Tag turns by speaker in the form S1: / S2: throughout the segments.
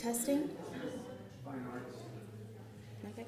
S1: Testing. Okay.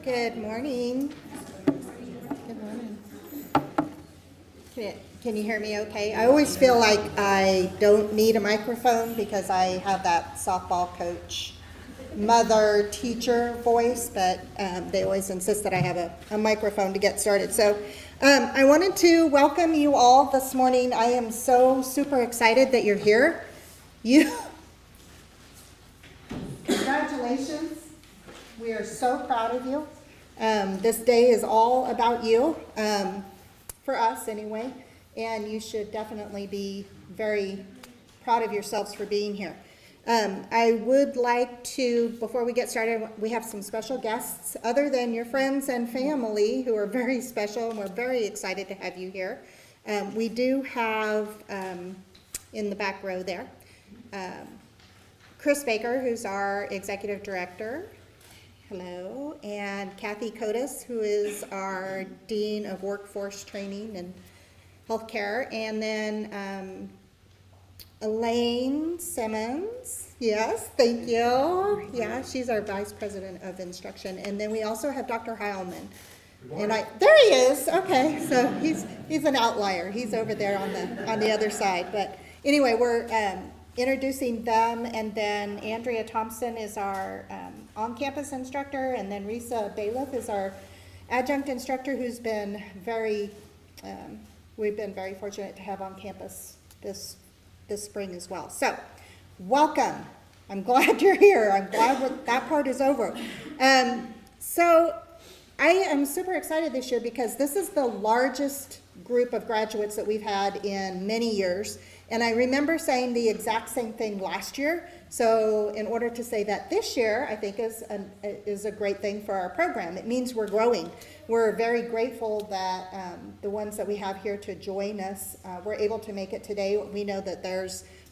S1: Good morning. Good morning. Can you hear me okay? I always feel like I don't need a microphone because I have that softball coach, mother, teacher voice, but they always insist that I have a microphone to get started. So I wanted to welcome you all this morning. I am so super excited that you're here. Congratulations. We are so proud of you. This day is all about you, for us anyway, and you should definitely be very proud of yourselves for being here. I would like to, before we get started, we have some special guests other than your friends and family who are very special, and we're very excited to have you here. We do have, in the back row there, Chris Baker, who's our executive director. Hello. And Kathy Kotis, who is our Dean of Workforce Training and Healthcare. And then Elaine Simmons. Yes, thank you. Yeah, she's our Vice President of Instruction. And then we also have Dr. Heilman. And there he is. Okay, so he's an outlier. He's over there on the other side. But anyway, we're introducing them, and then Andrea Thompson is our on-campus instructor, and then Risa Bailiff is our adjunct instructor who's been we've been very fortunate to have on campus this spring as well. So, welcome. I'm glad you're here. I'm glad that part is over. So, I am super excited this year because this is the largest group of graduates that we've had in many years. And I remember saying the exact same thing last year. So in order to say that this year, I think is a great thing for our program. It means we're growing. We're very grateful that the ones that we have here to join us were able to make it today. We know that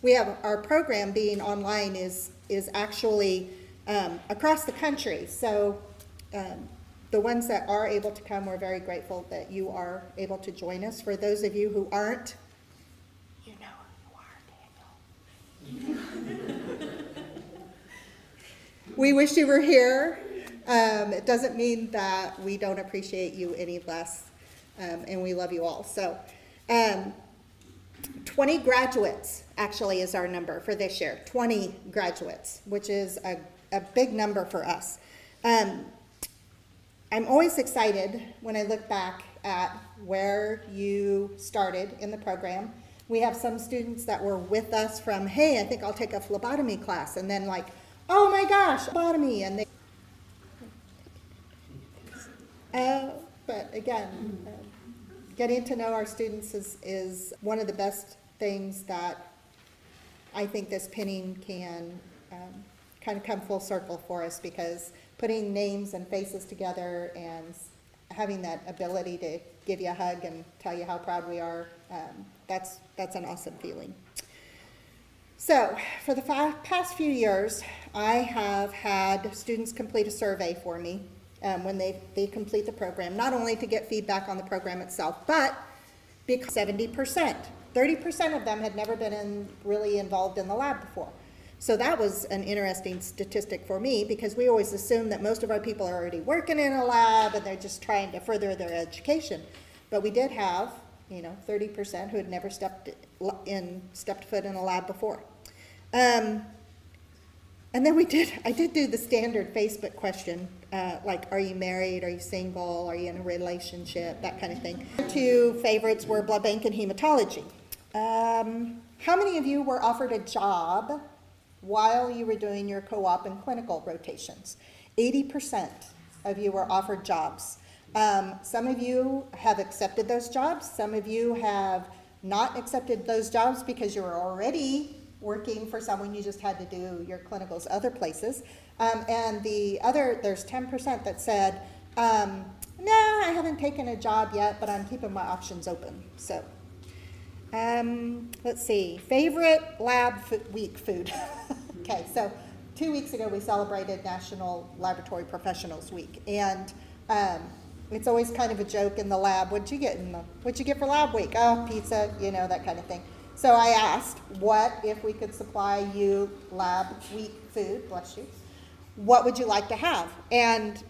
S1: we have our program being online is actually across the country. So the ones that are able to come, we're very grateful that you are able to join us. For those of you who aren't, you know who you are, Daniel. We wish you were here. It doesn't mean that we don't appreciate you any less, and we love you all. So 20 graduates actually is our number for this year, 20 graduates, which is a big number for us. I'm always excited when I look back at where you started in the program. We have some students that were with us from, hey, I think I'll take a phlebotomy class, and then like, oh my gosh, phlebotomy, and but again, getting to know our students is one of the best things that I think this pinning can kind of come full circle for us, because putting names and faces together and having that ability to give you a hug and tell you how proud we are, that's an awesome feeling. So for the past few years, I have had students complete a survey for me when they complete the program, not only to get feedback on the program itself, but because 70%, 30% of them had never been really involved in the lab before. So that was an interesting statistic for me, because we always assume that most of our people are already working in a lab and they're just trying to further their education. But we did have, 30% who had never stepped foot in a lab before. And then I did do the standard Facebook question, like, are you married, are you single, are you in a relationship, that kind of thing. Two favorites were blood bank and hematology. How many of you were offered a job while you were doing your co-op and clinical rotations? 80% of you were offered jobs. Some of you have accepted those jobs. Some of you have not accepted those jobs because you were already working for someone, you just had to do your clinicals other places. And there's 10% that said, nah, I haven't taken a job yet, but I'm keeping my options open. So, let's see, favorite lab week food. Okay, so 2 weeks ago we celebrated National Laboratory Professionals Week, and it's always kind of a joke in the lab. What'd you get for lab week? Oh, pizza, that kind of thing. So I asked, what if we could supply you lab week food, bless you, what would you like to have? And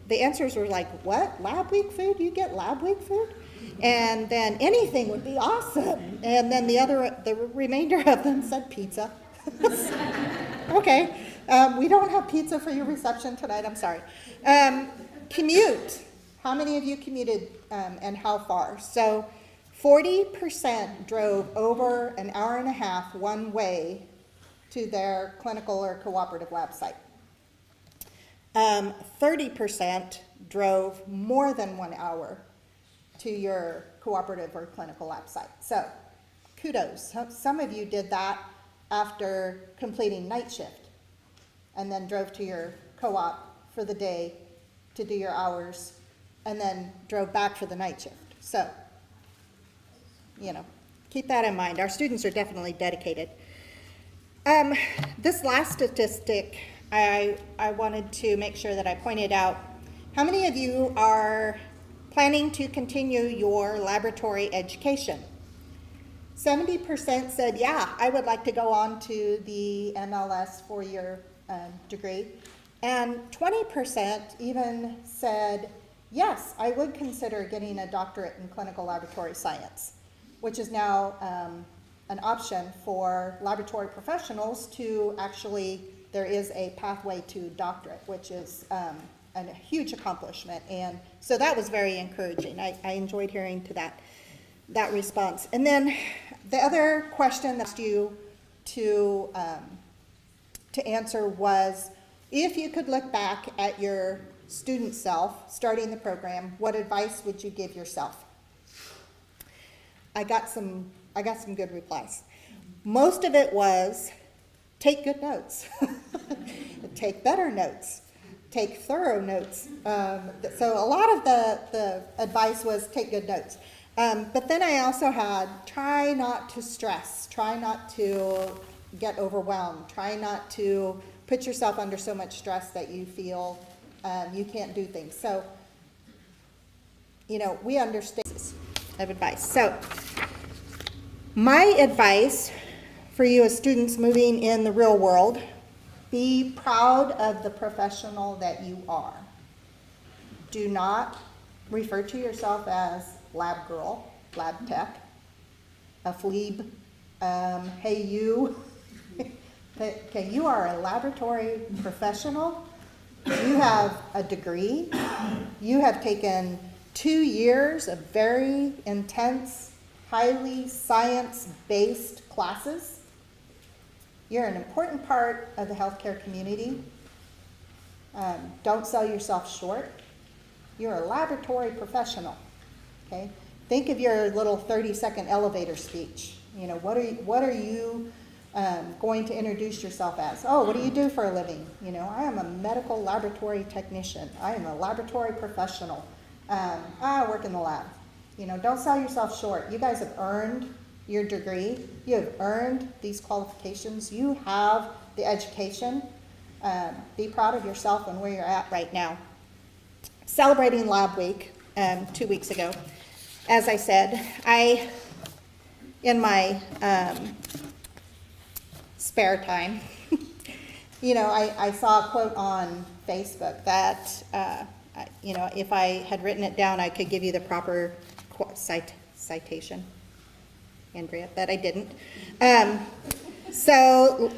S1: the answers were like, what, lab week food? You get lab week food? And then anything would be awesome. And then the remainder of them said pizza. Okay, we don't have pizza for your reception tonight, I'm sorry. Commute, how many of you commuted and how far? So 40% drove over an hour and a half one way to their clinical or cooperative lab site. 30% drove more than 1 hour to your cooperative or clinical lab site. So kudos. Some of you did that after completing night shift and then drove to your co-op for the day to do your hours and then drove back for the night shift. So, you know, keep that in mind. Our students are definitely dedicated. This last statistic, I wanted to make sure that I pointed out. How many of you are planning to continue your laboratory education? 70% said, yeah, I would like to go on to the MLS four-year degree. And 20% even said, yes, I would consider getting a doctorate in clinical laboratory science, which is now an option for laboratory professionals to actually, there is a pathway to doctorate, which is a huge accomplishment. And so that was very encouraging. I enjoyed hearing to that response. And then the other question that you to answer was, if you could look back at your student self starting the program, what advice would you give yourself? I got some good replies. Most of it was, take good notes. Take better notes. Take thorough notes. So a lot of the advice was take good notes. But then I also had, try not to stress. Try not to get overwhelmed. Try not to put yourself under so much stress that you feel you can't do things. So, you know, we understand of advice. So, my advice for you as students moving in the real world, be proud of the professional that you are. Do not refer to yourself as lab girl, lab tech, a plebe, hey you. Okay, you are a laboratory professional. You have a degree. You have taken 2 years of very intense, highly science-based classes. You're an important part of the healthcare community. Don't sell yourself short. You're a laboratory professional. Okay? Think of your little 30-second elevator speech. You know, what are you going to introduce yourself as? Oh, what do you do for a living? You know, I am a medical laboratory technician. I am a laboratory professional. I work in the lab. You know, don't sell yourself short. You guys have earned your degree. You have earned these qualifications. You have the education. Be proud of yourself and where you're at right now. Celebrating Lab Week 2 weeks ago. As I said, in my spare time, you know, I saw a quote on Facebook that, you know, if I had written it down, I could give you the proper citation, Andrea, but I didn't. So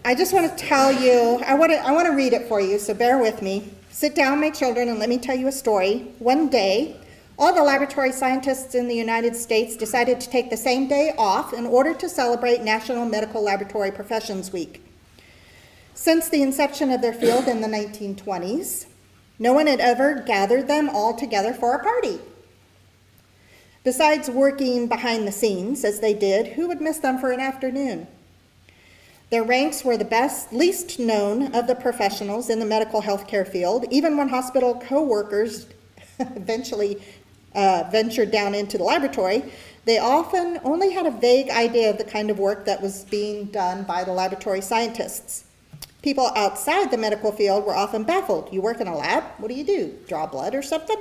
S1: I just want to tell you, I want to read it for you, so bear with me. Sit down, my children, and let me tell you a story. One day, all the laboratory scientists in the United States decided to take the same day off in order to celebrate National Medical Laboratory Professions Week. Since the inception of their field in the 1920s, no one had ever gathered them all together for a party. Besides working behind the scenes, as they did, who would miss them for an afternoon? Their ranks were the least known of the professionals in the medical healthcare field. Even when hospital co-workers eventually ventured down into the laboratory, they often only had a vague idea of the kind of work that was being done by the laboratory scientists. People outside the medical field were often baffled. You work in a lab? What do you do? Draw blood or something?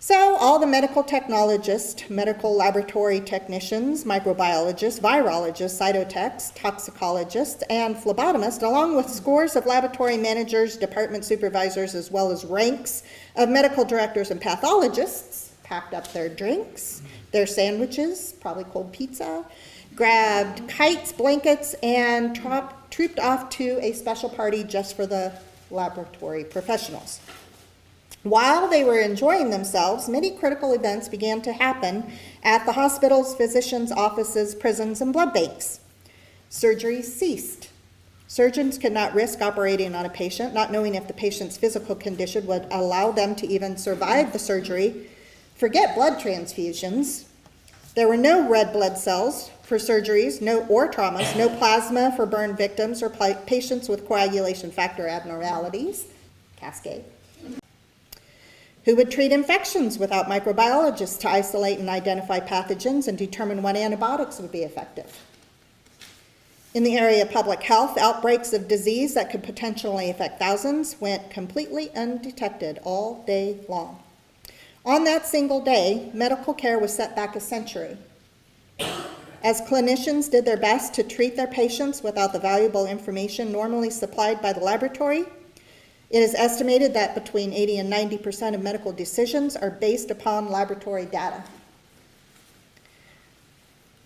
S1: So all the medical technologists, medical laboratory technicians, microbiologists, virologists, cytotechs, toxicologists, and phlebotomists, along with scores of laboratory managers, department supervisors, as well as ranks of medical directors and pathologists, packed up their drinks, their sandwiches, probably cold pizza, grabbed kites, blankets, and trooped off to a special party just for the laboratory professionals. While they were enjoying themselves, many critical events began to happen at the hospitals, physicians' offices, prisons, and blood banks. Surgeries ceased. Surgeons could not risk operating on a patient, not knowing if the patient's physical condition would allow them to even survive the surgery. Forget blood transfusions. There were no red blood cells for surgeries, or traumas, no plasma for burn victims or patients with coagulation factor abnormalities, cascade. Who would treat infections without microbiologists to isolate and identify pathogens and determine when antibiotics would be effective? In the area of public health, outbreaks of disease that could potentially affect thousands went completely undetected all day long. On that single day, medical care was set back a century. As clinicians did their best to treat their patients without the valuable information normally supplied by the laboratory, it is estimated that between 80 and 90% of medical decisions are based upon laboratory data.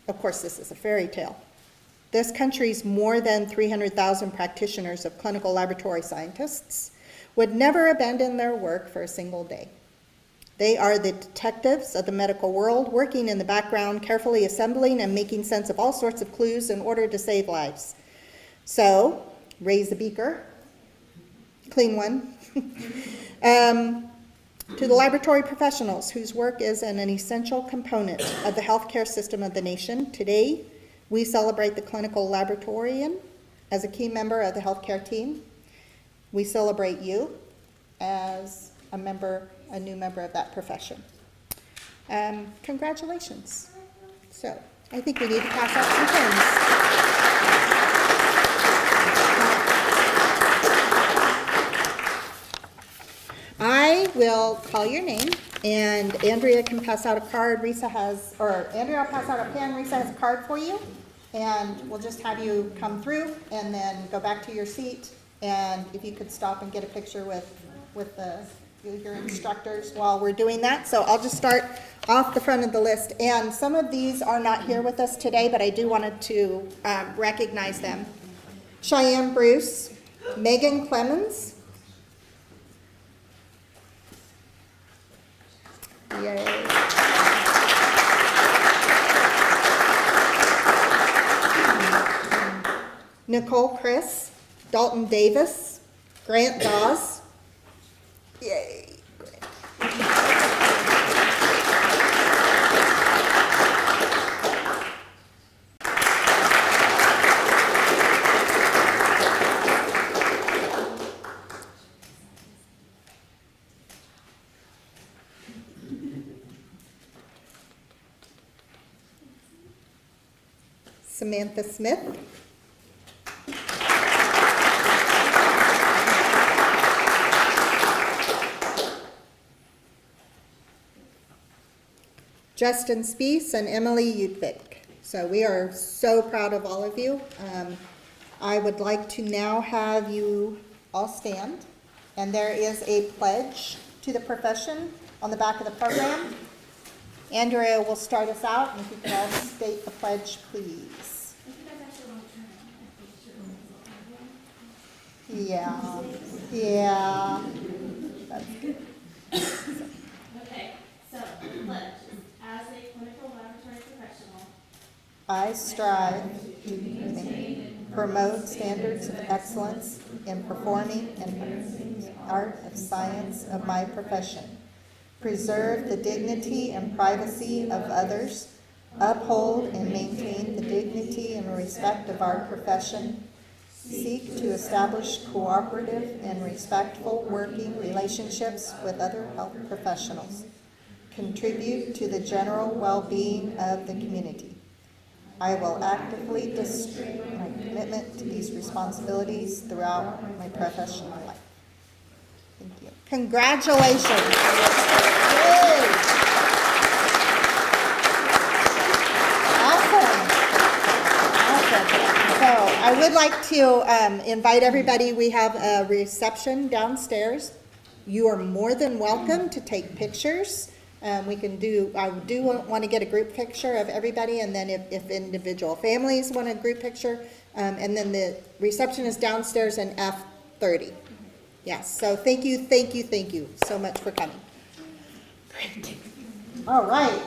S1: Of course, this is a fairy tale. This country's more than 300,000 practitioners of clinical laboratory scientists would never abandon their work for a single day. They are the detectives of the medical world, working in the background, carefully assembling and making sense of all sorts of clues in order to save lives. So, raise the beaker. Clean one. To the laboratory professionals whose work is an essential component of the healthcare system of the nation, today we celebrate the clinical laboratorian as a key member of the healthcare team. We celebrate you as a new member of that profession. Congratulations. So I think we need to pass out some pens. I will call your name, and Andrea can pass out a card. Andrea will pass out a pen. Risa has a card for you, and we'll just have you come through and then go back to your seat. And if you could stop and get a picture with your instructors while we're doing that. So I'll just start off the front of the list. And some of these are not here with us today, but I do wanted to recognize them. Cheyenne Bruce, Megan Clemens. Yay. Nicole Chris, Dalton Davis, Grant Dawes. Yay. Samantha Smith. Justin Spees and Emily Udvik. So we are so proud of all of you. I would like to now have you all stand, and there is a pledge to the profession on the back of the program. Andrea will start us out, and if you could all state the pledge, please. Yeah, yeah. That's good.
S2: Okay, so the pledge is, as a clinical laboratory professional,
S1: I strive to promote standards of excellence in performing and art of science of my profession, preserve the dignity and privacy of others, uphold and maintain the dignity and respect of our profession, seek to establish cooperative and respectful working relationships with other health professionals, contribute to the general well-being of the community. I will actively display my commitment to these responsibilities throughout my professional life. Thank you. Congratulations. So I would like to invite everybody, we have a reception downstairs. You are more than welcome to take pictures. We can do, I do want to get a group picture of everybody, and then if individual families want a group picture, and then the reception is downstairs in F30. Yes, so thank you so much for coming. All right.